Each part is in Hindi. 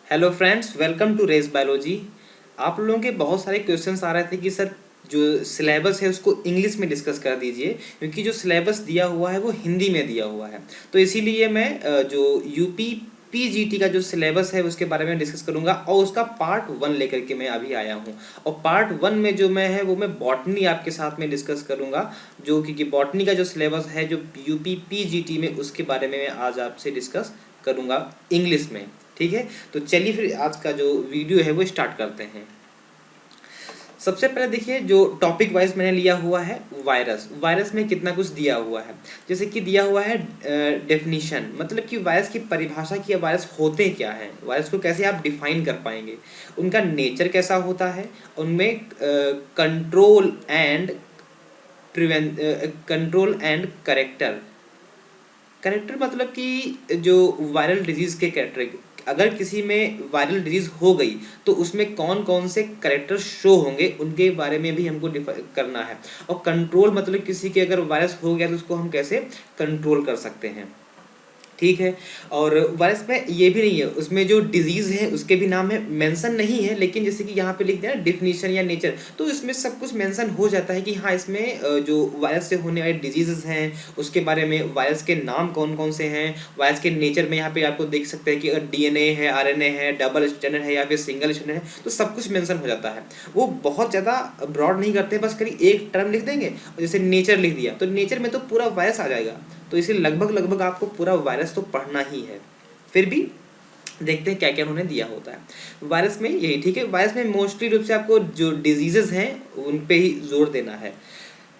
Hello friends, welcome to race biology. आप लोगों के बहुत सारे क्वेश्चंस आ रहे थे कि सर जो सिलेबस है उसको इंग्लिश में डिस्कस कर दीजिए, क्योंकि जो सिलेबस दिया हुआ है वो हिंदी में दिया हुआ है। तो इसीलिए मैं जो यूपी पीजीटी का जो सिलेबस है उसके बारे में डिस्कस करूंगा और उसका पार्ट 1 लेकर के मैं अभी आया हूँ। और पार्ट 1 में जो मैं है वो मैं बॉटनी आपके साथ में डिस्कस करूंगा, जो क्योंकि बॉटनी का जो सिलेबस है जो यूपी पीजीटी में, उसके बारे में मैं आज आपसे डिस्कस करूंगा इंग्लिश में। ठीक है, तो चलिए फिर आज का जो वीडियो है वो स्टार्ट करते हैं। सबसे पहले देखिए, जो टॉपिक वाइज मैंने लिया हुआ है वायरस। वायरस में कितना कुछ दिया हुआ है, जैसे कि दिया हुआ है डेफिनीशन, मतलब कि वायरस की परिभाषा की वायरस होते क्या हैं, वायरस को कैसे आप डिफाइन कर पाएंगे, उनका नेचर कैसा होता है, उनमें control and control and character. Character मतलब कि जो वायरल डिजीज के कैरेक्टर, अगर किसी में वायरल डिजीज हो गई तो उसमें कौन कौन से करेक्टर शो होंगे उनके बारे में भी हमको करना है। और कंट्रोल मतलब किसी के अगर वायरस हो गया तो उसको हम कैसे कंट्रोल कर सकते हैं। ठीक है। और वायरस में ये भी नहीं है, उसमें जो डिजीज है उसके भी नाम है, मेंशन नहीं है, लेकिन जैसे कि यहाँ पे लिख दिया ना डिफिनीशन या नेचर, तो इसमें सब कुछ मेंशन हो जाता है कि हाँ इसमें जो वायरस से होने वाले डिजीजेस हैं उसके बारे में, वायरस के नाम कौन कौन से हैं, वायरस के नेचर में यहाँ पे आपको देख सकते हैं कि अगर डीएनए है, आरएनए है, डबल स्टैंडर्ड है या फिर सिंगल स्टैंडर्ड है, तो सब कुछ मेंशन हो जाता है। वो बहुत ज़्यादा ब्रॉड नहीं करते, बस करीब एक टर्म लिख देंगे और जैसे नेचर लिख दिया तो नेचर में तो पूरा वायरस आ जाएगा। तो इसे लगभग लगभग आपको पूरा वायरस तो पढ़ना ही है। फिर भी देखते हैं क्या क्या उन्होंने दिया होता है वायरस में, यही ठीक है। वायरस में मोस्टली रूप से आपको जो डिजीजेस हैं उन पे ही जोर देना है,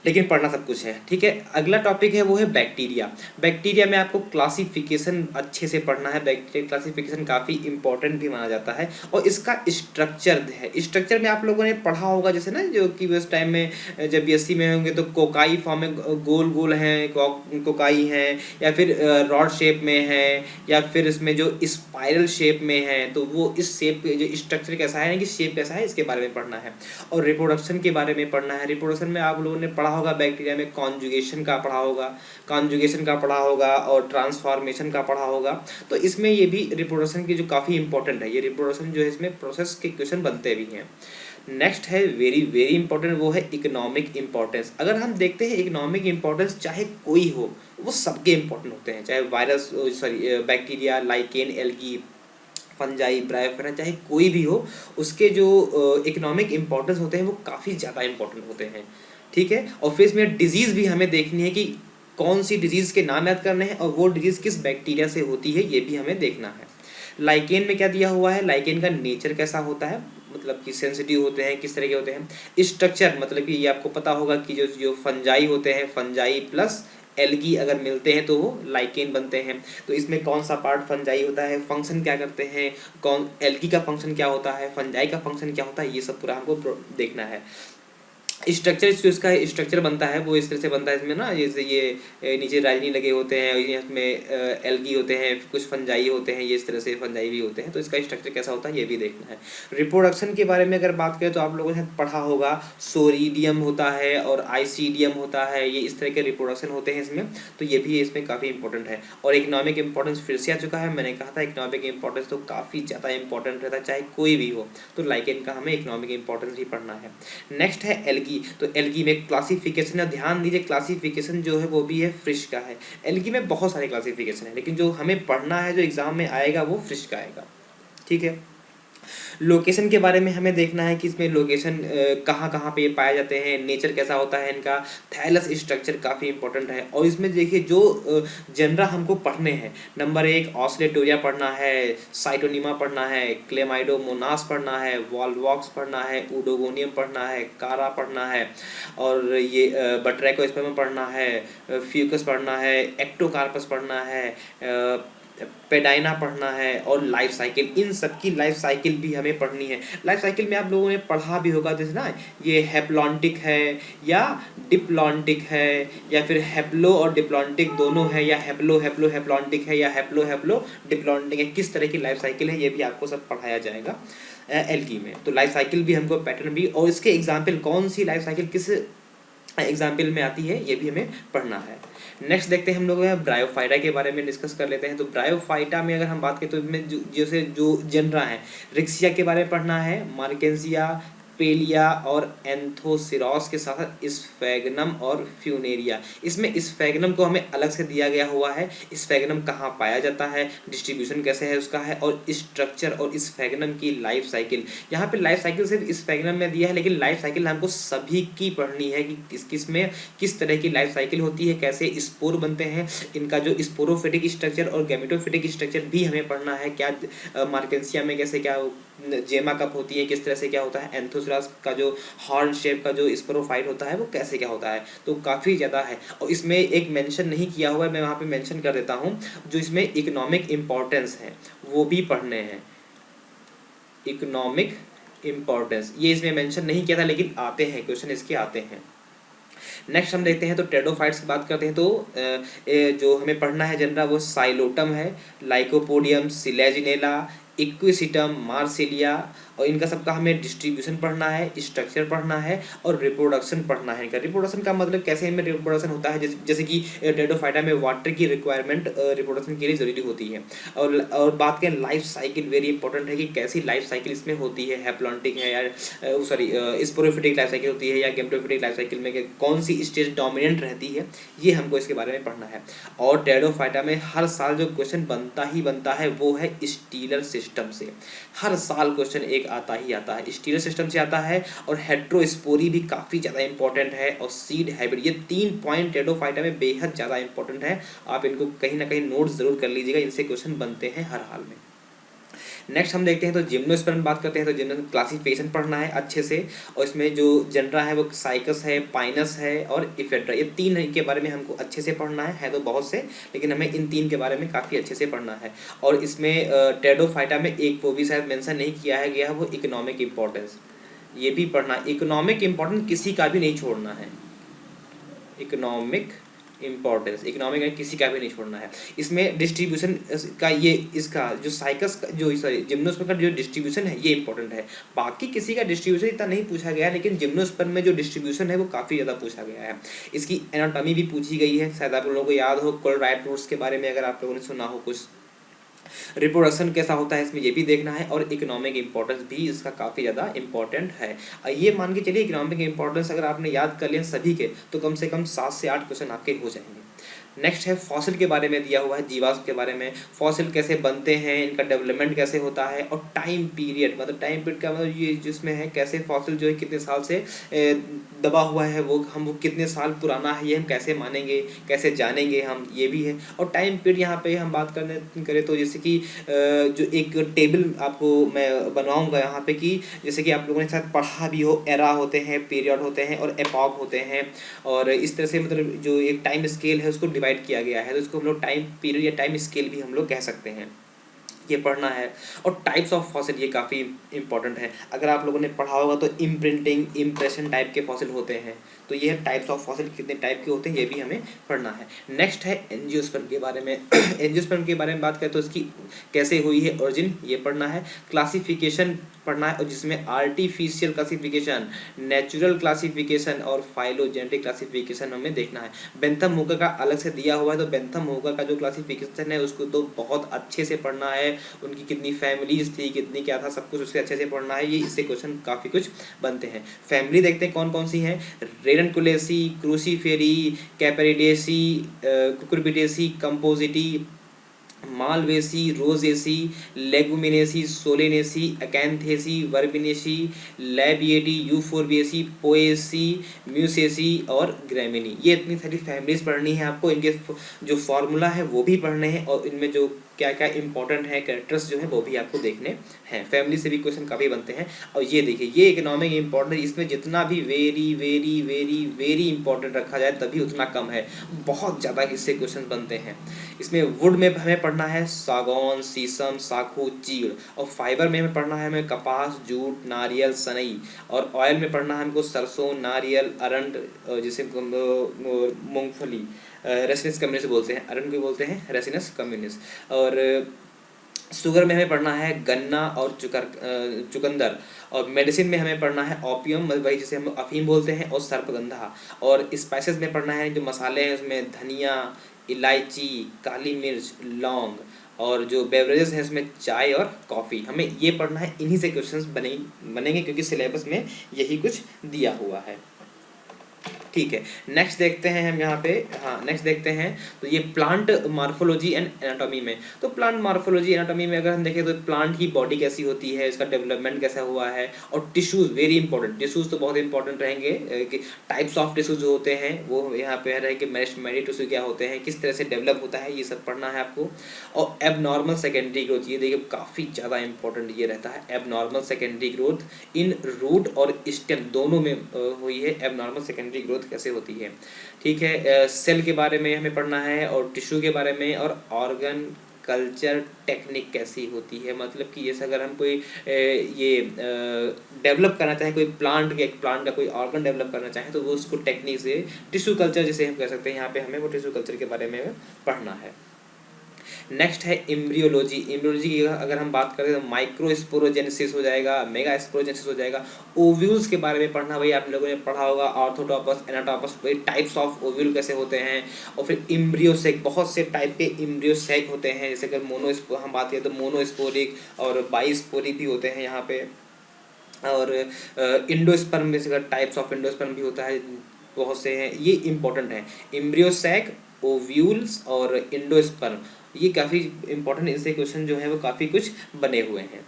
लेकिन पढ़ना सब कुछ है। ठीक है, अगला टॉपिक है वो है बैक्टीरिया। बैक्टीरिया में आपको क्लासिफिकेशन अच्छे से पढ़ना है। बैक्टीरिया क्लासिफिकेशन काफ़ी इंपॉर्टेंट भी माना जाता है। और इसका स्ट्रक्चर है, स्ट्रक्चर में आप लोगों ने पढ़ा होगा, जैसे ना जो कि उस टाइम में जब बीएससी में होंगे तो कोकाई फॉर्म में गोल गोल हैं, कोकाई हैं, या फिर रॉड शेप में है, या फिर इसमें जो स्पाइरल शेप में है, तो वो इस शेप जो स्ट्रक्चर कैसा है, कि शेप कैसा है, इसके बारे में पढ़ना है। और रिप्रोडक्शन के बारे में पढ़ना है। रिप्रोडक्शन में आप लोगों ने पढ़ा होगा बैक्टीरिया में कॉन्जुगेशन का पढ़ा होगा, कॉन्जुगेशन का पढ़ा होगा और ट्रांसफॉर्मेशन का पढ़ा होगा। तो इसमें ये भी रिप्रोडक्शन की जो काफ़ी इंपॉर्टेंट है, ये रिप्रोडक्शन जो है इसमें प्रोसेस के क्वेश्चन बनते भी हैं। नेक्स्ट है वेरी वेरी इंपॉर्टेंट, वो है इकोनॉमिक इंपॉर्टेंस। अगर हम देखते हैं इकोनॉमिक इंपॉर्टेंस चाहे कोई हो, वो सबके इंपॉर्टेंट होते हैं, चाहे virus, sorry bacteria, lichen, algae, fungi, bryophyta, चाहे कोई भी हो, उसके जो इकोनॉमिक इंपॉर्टेंस होते हैं वो काफ़ी ज़्यादा इंपॉर्टेंट होते हैं। ठीक है, और फिर इसमें डिजीज़ भी हमें देखनी है कि कौन सी डिजीज़ के नाम याद करने हैं और वो डिजीज़ किस बैक्टीरिया से होती है, ये भी हमें देखना है। लाइकेन में क्या दिया हुआ है, लाइकेन का नेचर कैसा होता है, मतलब कि सेंसिटिव होते हैं, किस तरह के होते हैं। स्ट्रक्चर मतलब कि ये आपको पता होगा कि जो जो फंजाई होते हैं, फंजाई प्लस एल्गी अगर मिलते हैं तो वो लाइकेन बनते हैं। तो इसमें कौन सा पार्ट फंजाई होता है, फंक्शन क्या करते हैं, कौन एल्गी का फंक्शन क्या होता है, फंजाई का फंक्शन क्या होता है, ये सब पूरा हमको देखना है। स्ट्रक्चर जो इसका स्ट्रक्चर बनता है वो इस तरह से बनता है, इसमें ना जैसे ये नीचे राइजिन लगे होते हैं, इसमें एल्गी होते हैं, कुछ फंजाई होते हैं, ये इस तरह से फंजाई भी होते हैं। तो इसका स्ट्रक्चर कैसा होता है ये भी देखना है। रिप्रोडक्शन के बारे में अगर बात करें तो आप लोगों ने पढ़ा होगा सोरीडियम होता है और आइसीडियम होता है, ये इस तरह के रिप्रोडक्शन होते हैं इसमें। तो ये भी इसमें काफ़ी इंपॉर्टेंट है। और इकोनॉमिक इंपॉर्टेंस फिर से आ चुका है, मैंने कहा था इकोनॉमिक इंपॉर्टेंस तो काफ़ी ज़्यादा इंपॉर्टेंट रहता है चाहे कोई भी हो, तो लाइकेन का हमें इकोनॉमिक इंपॉर्टेंस ही पढ़ना है। नेक्स्ट है एल्गी। तो एल्गी में क्लासिफिकेशन है, ध्यान दीजिए क्लासिफिकेशन जो है वो भी है फिश का है। एल्गी में बहुत सारे क्लासिफिकेशन है, लेकिन जो हमें पढ़ना है जो एग्जाम में आएगा वो फिश का आएगा। ठीक है। लोकेशन के बारे में हमें देखना है कि इसमें लोकेशन कहाँ कहाँ पे ये पाए जाते हैं, नेचर कैसा होता है इनका, थैलस स्ट्रक्चर काफ़ी इंपॉर्टेंट है। और इसमें देखिए जो जनरा हमको पढ़ने हैं, नंबर 1 ऑस्लेटोरिया पढ़ना है, साइटोनिमा पढ़ना है, क्लेमाइडोमोनास पढ़ना है, वॉल्वॉक्स पढ़ना है, उडोगोनियम पढ़ना है, कारा पढ़ना है, और ये बट्रैकोस्पर्म पढ़ना है, फ्यूकस पढ़ना है, एक्टोकार्पस पढ़ना है, पेडाइना पढ़ना है, और लाइफ साइकिल, इन सब की लाइफ साइकिल भी हमें पढ़नी है। लाइफ साइकिल में आप लोगों ने पढ़ा भी होगा, जैसे ना ये हैप्लॉन्टिक है या डिप्लॉन्टिक है, या फिर हैप्लो और डिप्लॉन्टिक दोनों है, या हैप्लो हैप्लो हैप्लॉन्टिक है, या हैप्लो हैप्लो डिप्लॉन्टिक है, किस तरह की लाइफ साइकिल है ये भी आपको सब पढ़ाया जाएगा एल्गी में। तो लाइफ साइकिल भी हमको पैटर्न भी, और इसके एग्जाम्पल कौन सी लाइफ साइकिल किस एग्जाम्पल में आती है, ये भी हमें पढ़ना है। नेक्स्ट देखते हैं हम लोग ब्रायोफाइटा के बारे में डिस्कस कर लेते हैं। तो ब्रायोफाइटा में अगर हम बात करें तो इसमें जैसे जो जनरा है, रिक्सिया के बारे में पढ़ना है, मार्केंसिया, पेलिया और एंथोसिरॉस के साथ साथ स्फैगनम और फ्यूनेरिया। इसमें स्फैगनम को हमें अलग से दिया गया हुआ है, स्फैगनम कहाँ पाया जाता है, डिस्ट्रीब्यूशन कैसे है उसका है, और स्ट्रक्चर और स्फैगनम की लाइफ साइकिल। यहाँ पे लाइफ साइकिल सिर्फ स्फैगनम में दिया है, लेकिन लाइफ साइकिल हमको सभी की पढ़नी है कि किस में किस तरह की लाइफ साइकिल होती है, कैसे स्पोर बनते हैं, इनका जो स्पोरोफिटिक स्ट्रक्चर और गैमेटोफिटिक स्ट्रक्चर भी हमें पढ़ना है। क्या मार्केंसिया में कैसे क्या जेमा कब होती है, किस तरह से क्या होता है, एंथोसरास का जो हॉर्न शेप का जो स्पोरोफाइट होता है वो कैसे क्या होता है। तो काफ़ी ज़्यादा है, और इसमें एक मेंशन नहीं किया हुआ है, मैं वहाँ पे मेंशन कर देता हूँ। जो इसमें इकोनॉमिक इम्पोर्टेंस है वो भी पढ़ने हैं, इकोनॉमिक इम्पोर्टेंस ये इसमें मेंशन नहीं किया था, लेकिन आते हैं क्वेश्चन इसके आते हैं। नेक्स्ट हम देखते हैं तो टेडोफाइट्स की बात करते हैं। तो जो हमें पढ़ना है जनरा वो साइलोटम है, लाइकोपोडियम, सिलेजिनेला, इक्विसिटम, मार्सिलिया, और इनका सबका हमें डिस्ट्रीब्यूशन पढ़ना है, स्ट्रक्चर पढ़ना है और रिप्रोडक्शन पढ़ना है। इनका रिप्रोडक्शन का मतलब कैसे इनमें रिप्रोडक्शन होता है, जैसे कि टेडोफाइटा में वाटर की रिक्वायरमेंट रिप्रोडक्शन के लिए ज़रूरी होती है। और बात करें लाइफ साइकिल, वेरी इंपॉर्टेंट है कि कैसी लाइफ साइकिल इसमें होती है, हैप्लॉन्टिक है या सॉरी स्पोरोफिटिक लाइफ साइकिल होती है या गैमेटोफिटिक लाइफ साइकिल में कौन सी स्टेज डोमिनेंट रहती है, ये हमको इसके बारे में पढ़ना है। और टेडोफाइटा में हर साल जो क्वेश्चन बनता ही बनता है वो है स्टीलर सिस्टम से। हर साल क्वेश्चन एक आता ही आता है, स्टीलर सिस्टम से आता है, और हेट्रोस्पोरी भी काफ़ी ज़्यादा इंपॉर्टेंट है, और सीड हाइब्रिड। ये 3 पॉइंट टेडोफाइटा में बेहद ज़्यादा इंपॉर्टेंट है, आप इनको कहीं ना कहीं नोट ज़रूर कर लीजिएगा, इनसे क्वेश्चन बनते हैं हर हाल में। नेक्स्ट हम देखते हैं तो जिम्नोस्पर्म में बात करते हैं। तो जिम्नो क्लासिफिकेशन पढ़ना है अच्छे से, और इसमें जो जनरा है वो साइकस है, पाइनस है और इफेड्रा, ये 3 के बारे में हमको अच्छे से पढ़ना है तो बहुत से, लेकिन हमें इन 3 के बारे में काफ़ी अच्छे से पढ़ना है। और इसमें टेडोफाइटा में एक वो भी शायद मेंशन नहीं किया है गया, वो इकोनॉमिक इम्पोर्टेंस, ये भी पढ़ना। इकोनॉमिक इम्पोर्टेंस किसी का भी नहीं छोड़ना है, इकोनॉमिक इम्पोर्टेंस, इकोनॉमिक में किसी का भी नहीं छोड़ना है। इसमें डिस्ट्रीब्यूशन का ये इसका जो साइकस का जो सॉरी जिम्नोस्पर्म का जो डिस्ट्रीब्यूशन है ये इंपॉर्टेंट है। बाकी किसी का डिस्ट्रीब्यूशन इतना नहीं पूछा गया है, लेकिन जिम्नोस्पर्म में जो डिस्ट्रीब्यूशन है वो काफ़ी ज़्यादा पूछा गया है। इसकी एनाटॉमी भी पूछी गई है, शायद आप लोगों को याद हो, कोलराइट रूट्स के बारे में अगर आप लोगों ने सुना हो कुछ, रिप्रोडक्शन कैसा होता है इसमें ये भी देखना है, और इकोनॉमिक इंपॉर्टेंस भी इसका काफ़ी ज़्यादा इंपॉर्टेंट है। ये मान के चलिए इकोनॉमिक इंपॉर्टेंस अगर आपने याद कर लिया सभी के, तो कम से कम 7 से 8 क्वेश्चन आपके हो जाएंगे। नेक्स्ट है फॉसिल के बारे में दिया हुआ है, जीवाश्म के बारे में, फॉसिल कैसे बनते हैं, इनका डेवलपमेंट कैसे होता है, और टाइम पीरियड, मतलब टाइम पीरियड का मतलब ये जिसमें है कैसे फॉसिल जो है कितने साल से दबा हुआ है, वो कितने साल पुराना है ये हम कैसे मानेंगे, कैसे जानेंगे हम, ये भी है। और टाइम पीरियड यहाँ पे हम बात करें तो जैसे कि जो एक टेबल आपको मैं बनवाऊँगा यहाँ पे, कि जैसे कि आप लोगों ने शायद पढ़ा भी हो, एरा होते हैं, पीरियड होते हैं और एपॉक होते हैं, और इस तरह से मतलब जो एक टाइम स्केल है उसको डिवाइड किया गया है, तो इसको हम लोग टाइम पीरियड या टाइम स्केल भी हम लोग कह सकते हैं, ये पढ़ना है। और टाइप्स ऑफ फॉसिल ये काफ़ी इंपॉर्टेंट है, अगर आप लोगों ने पढ़ा होगा तो इम्प्रिंटिंग, इम्प्रेशन टाइप के फॉसिल होते हैं, तो ये है टाइप्स ऑफ फॉसिल कितने टाइप के होते हैं, ये भी हमें पढ़ना है। नेक्स्ट है एंजियोस्पर्म के बारे में एंजियोस्पर्म के बारे में बात करें तो इसकी कैसे हुई है ओरिजिन, ये पढ़ना है। क्लासिफिकेशन पढ़ना है, और जिसमें आर्टिफिशियल क्लासिफिकेशन, नेचुरल क्लासिफिकेशन और फाइलोजेनेटिक क्लासिफिकेशन हमें देखना है। बेंथम हुकर का अलग से दिया हुआ है, तो बेंथम हुकर का जो क्लासिफिकेशन है उसको तो बहुत अच्छे से पढ़ना है, उनकी कितनी फैमिलीज थी, कितनी क्या था, सब कुछ उससे अच्छे से पढ़ना है, ये इससे क्वेश्चन काफ़ी कुछ बनते हैं। फैमिली देखते हैं कौन कौन सी हैं, ranunculaceae, cruciferae, capparidaceae, cucurbitaceae, compositae, malvaceae, rosaceae, leguminosae, solanaceae, acanthaceae, verbenaceae, labiatae, euphorbiaceae, poaceae, musaceae और ग्रैमिनी, ये इतनी सारी फैमिलीज पढ़नी है आपको। इनके जो फार्मूला है वो भी पढ़ने हैं, और इनमें जो क्या क्या इंपॉर्टेंट है कैरेक्टर्स जो है वो भी आपको देखने हैं। फैमिली से भी क्वेश्चन काफ़ी बनते हैं। और ये देखिए ये इकोनॉमिक इंपॉर्टेंट, इसमें जितना भी very very very very important रखा जाए तभी उतना कम है, बहुत ज़्यादा इससे क्वेश्चन बनते हैं। इसमें वुड में हमें पढ़ना है सागौन, शीशम, साखू, चीड़, और फाइबर में हमें पढ़ना है हमें कपास, जूट, नारियल, सनई, और ऑयल में पढ़ना है हमको सरसों, नारियल, अरंड, जैसे मूंगफली, रेसिनस कम्युनिस बोलते हैं, अरंड को बोलते हैं रेसिनस कम्युनिस। और शुगर में हमें पढ़ना है गन्ना और चुकंदर। और मेडिसिन में हमें पढ़ना है ओपियम, मतलब वही जिसे हम अफीम बोलते हैं, और सर्पगंधा। और स्पाइसेस में पढ़ना है जो मसाले हैं उसमें धनिया, इलायची, काली मिर्च, लौंग। और जो बेवरेजेस हैं उसमें चाय और कॉफ़ी। हमें ये पढ़ना है, इन्हीं से क्वेश्चंस बनेंगे क्योंकि सिलेबस में यही कुछ दिया हुआ है। ठीक है, नेक्स्ट देखते हैं हम यहाँ पे। हाँ, नेक्स्ट देखते हैं तो ये प्लांट मार्फोलॉजी एंड एनाटॉमी में। तो प्लांट मार्फोलॉजी एनाटॉमी में अगर हम देखें तो प्लांट की बॉडी कैसी होती है, इसका डेवलपमेंट कैसा हुआ है, और टिश्यूज वेरी इंपॉर्टेंट। टिश्यूज तो बहुत इंपॉर्टेंट रहेंगे कि टाइप्स ऑफ टिश्यूज जो होते हैं वो यहाँ पे रहे कि मेरी टिश्यू क्या होते हैं, किस तरह से डेवलप होता है, ये सब पढ़ना है आपको। और एबनॉर्मल सेकेंडरी ग्रोथ, ये देखिए काफ़ी ज़्यादा इंपॉर्टेंट ये रहता है। Abnormal secondary growth in root और स्टेम दोनों में हुई है। एबनॉर्मल सेकेंडरी ग्रोथ कैसे होती है, ठीक है। सेल के बारे में हमें पढ़ना है और टिश्यू के बारे में, और ऑर्गन कल्चर टेक्निक कैसी होती है, मतलब कि जैसे अगर हम कोई ये डेवलप करना चाहें, कोई प्लांट का कोई ऑर्गन डेवलप करना चाहें तो वो उसको टेक्निक से टिश्यू कल्चर जिसे हम कह सकते हैं, यहाँ पे हमें वो टिश्यू कल्चर के बारे में पढ़ना है। नेक्स्ट है एम्ब्रियोलॉजी। एम्ब्रियोलॉजी की अगर हम बात करें तो माइक्रोस्पोरोजेनेसिस हो जाएगा, मेगा स्पोरोजेनेसिस हो जाएगा। ओव्यूल्स के बारे में पढ़ना, भाई आप लोगों ने पढ़ा होगा ऑर्थोटॉपस, एनाटॉपस, भाई टाइप्स ऑफ ओव्यूल कैसे होते हैं। और फिर इम्ब्रियोसेक, बहुत से टाइप के इम्ब्रियोसेक होते हैं, जैसे अगर हम बात करें तो मोनोस्पोरिक और बाइस्पोरिक भी होते हैं यहाँ पे। और इंडोस्पर्म में से टाइप्स ऑफ इंडोस्पर्म भी होता है, बहुत से हैं, ये इंपॉर्टेंट है। एम्ब्रियोसैक, ओव्यूल्स और इंडोस्पर्म, ये काफ़ी इंपॉर्टेंट, इनसे क्वेश्चन जो है वो काफ़ी कुछ बने हुए हैं।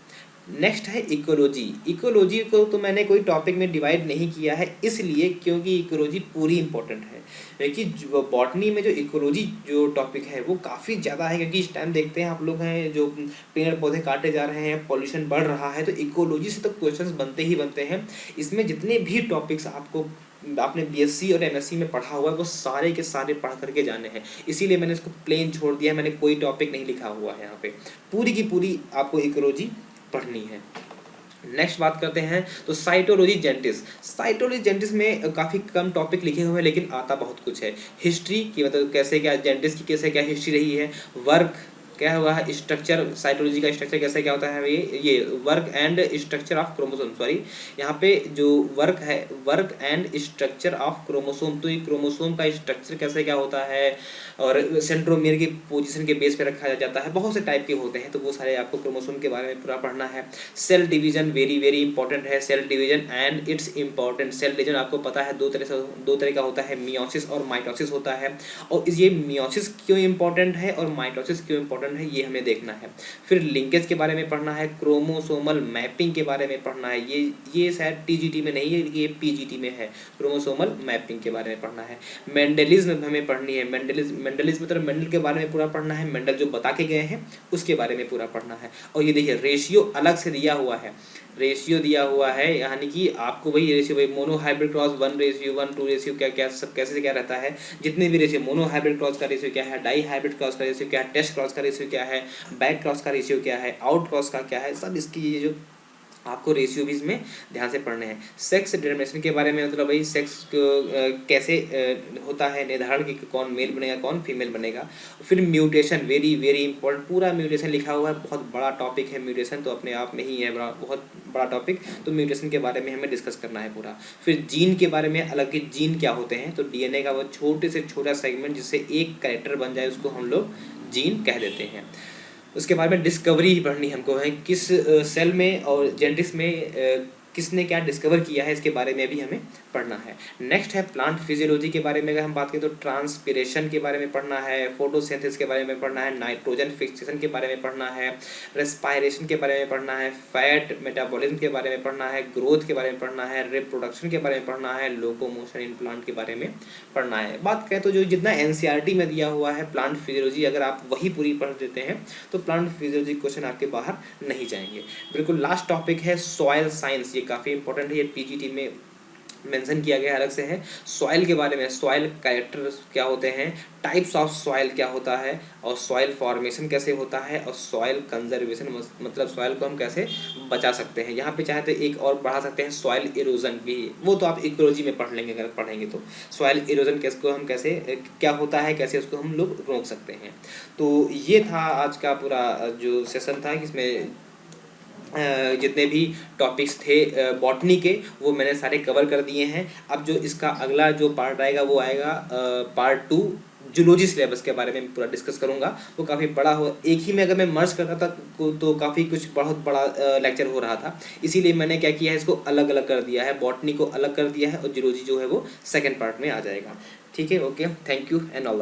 नेक्स्ट है इकोलॉजी। इकोलॉजी को तो मैंने कोई टॉपिक में डिवाइड नहीं किया है, इसलिए क्योंकि इकोलॉजी पूरी इंपॉर्टेंट है। लेकिन बॉटनी में जो इकोलॉजी जो टॉपिक है वो काफ़ी ज़्यादा है, क्योंकि इस टाइम देखते हैं आप लोग हैं जो पेड़ पौधे काटे जा रहे हैं, पॉल्यूशन बढ़ रहा है, तो इकोलॉजी से तो क्वेश्चंस बनते ही बनते हैं। इसमें जितने भी टॉपिक्स आपने बीएससी और एमएससी में पढ़ा हुआ है वो सारे के सारे पढ़ करके जाने हैं, इसीलिए मैंने इसको प्लेन छोड़ दिया है, मैंने कोई टॉपिक नहीं लिखा हुआ है यहाँ पे। पूरी की पूरी आपको इकोलॉजी पढ़नी है। नेक्स्ट बात करते हैं तो साइटोलॉजी जेंटिस। साइटोलॉजी जेंटिस में काफ़ी कम टॉपिक लिखे हुए हैं लेकिन आता बहुत कुछ है। हिस्ट्री की मतलब कैसे क्या जेंटिस की कैसे क्या हिस्ट्री रही है, वर्क क्या हुआ है, स्ट्रक्चर, साइटोलॉजी का स्ट्रक्चर कैसे क्या होता है, ये work and structure of chromosome, sorry यहाँ पे जो वर्क है, work and structure of chromosome, तो ये क्रोमोसोम का स्ट्रक्चर कैसे क्या होता है, और सेंट्रोमियर की पोजीशन के बेस पे रखा जाता है, बहुत से टाइप के होते हैं, तो वो सारे आपको क्रोमोसोम के बारे में पूरा पढ़ना है। Cell division very very important है, cell division and it's important. Cell division आपको पता है दो तरह का होता है, मियोसिस और माइटोसिस होता है, और ये मियोसिस क्यों इंपॉर्टेंट है और माइटोसिस क्यों इंपॉर्टेंट है ये हमें देखना है। फिर लिंकेज के बारे में पढ़ना है, क्रोमोसोमल मैपिंग के बारे में पढ़ना है, ये शायद टीजीटी में नहीं है, ये पीजीटी में है, क्रोमोसोमल मैपिंग के बारे में पढ़ना है। मेंडलिज्म हमें पढ़नी है, मेंडलिज्म मतलब मेंडल के बारे में पूरा पढ़ना है, मेंडल जो बता के गए हैं उसके बारे में पूरा पढ़ना है। और ये देखिए रेशियो अलग से दिया हुआ है, रेशियो दिया हुआ है, यानी कि आपको वही रेशियो, भाई मोनो हाइब्रिड क्रॉस 1:1, 2 क्या क्या सब कैसे से क्या रहता है, जितने भी रेशियो, मोनो हाइब्रिड क्रॉस का रेशियो क्या है, डाई हाइब्रिड क्रॉस का रेशियो क्या है, टेस्ट क्रॉस का रेशियो क्या है, बैक क्रॉस का रेशियो क्या है, आउट क्रॉस का क्या है, सब इसकी ये जो आपको रेशियो भी इसमें ध्यान से पढ़ने हैं। सेक्स डिटर्मिनेशन के बारे में, मतलब भाई सेक्स कैसे होता है निर्धारण की कौन मेल बनेगा कौन फीमेल बनेगा। फिर म्यूटेशन वेरी वेरी इंपॉर्टेंट, पूरा म्यूटेशन लिखा हुआ है, बहुत बड़ा टॉपिक है म्यूटेशन, तो अपने आप में ही है बहुत बड़ा टॉपिक, तो म्यूटेशन के बारे में हमें डिस्कस करना है पूरा। फिर जीन के बारे में, अलग के जीन क्या होते हैं, तो डीएनए का वो छोटे से छोटा सेगमेंट जिससे एक कैरेक्टर बन जाए उसको हम लोग जीन कह देते हैं। उसके बारे में डिस्कवरी ही पढ़नी हमको है, किस सेल में और जेनेटिक्स में किसने क्या डिस्कवर किया है, इसके बारे में भी हमें पढ़ना है। नेक्स्ट है प्लांट फिजियोलॉजी के बारे में अगर हम बात करें तो ट्रांसपिरेशन के बारे में पढ़ना है, फोटोसिंथेसिस के बारे में पढ़ना है, नाइट्रोजन फिक्सेशन के बारे में पढ़ना है, रेस्पायरेशन के बारे में पढ़ना है, फैट मेटाबॉलिज्म के बारे में पढ़ना है, ग्रोथ के बारे में पढ़ना है, रिप्रोडक्शन के बारे में पढ़ना है, लोकोमोशन इन प्लांट के बारे में पढ़ना है। बात करें तो जो जितना एनसीईआरटी में दिया हुआ है प्लांट फिजियोलॉजी, अगर आप वही पूरी पढ़ देते हैं तो प्लांट फिजियोलॉजी क्वेश्चन आपके बाहर नहीं जाएंगे। बिल्कुल लास्ट टॉपिक है सॉइल साइंस, ये काफ़ी इंपॉर्टेंट है, ये पीजीटी में मेंशन किया गया अलग से है। सॉइल के बारे में, सॉइल कैरेक्टर क्या होते हैं, टाइप्स ऑफ सॉइल क्या होता है, और सॉइल फॉर्मेशन कैसे होता है, और सॉइल कंजर्वेशन मतलब सॉइल को हम कैसे बचा सकते हैं। यहाँ पे चाहे तो एक और बढ़ा सकते हैं, सॉइल इरोजन भी, वो तो आप इकोलॉजी में पढ़ लेंगे अगर पढ़ेंगे तो। सॉइल इरोजन को हम कैसे, क्या होता है, कैसे उसको हम लोग रोक सकते हैं। तो ये था आज का पूरा जो सेशन था, इसमें जितने भी टॉपिक्स थे बॉटनी के, वो मैंने सारे कवर कर दिए हैं। अब जो इसका अगला जो पार्ट आएगा वो आएगा पार्ट 2, जूलॉजी सिलेबस के बारे में पूरा डिस्कस करूंगा। वो काफ़ी बड़ा हो, एक ही में अगर मैं मर्ज करता था तो काफ़ी कुछ बहुत बड़ा लेक्चर हो रहा था। इसीलिए मैंने क्या किया है, इसको अलग अलग कर दिया है, बॉटनी को अलग कर दिया है, और जूलॉजी जो है वो सेकेंड पार्ट में आ जाएगा। ठीक है, okay, thank you and all.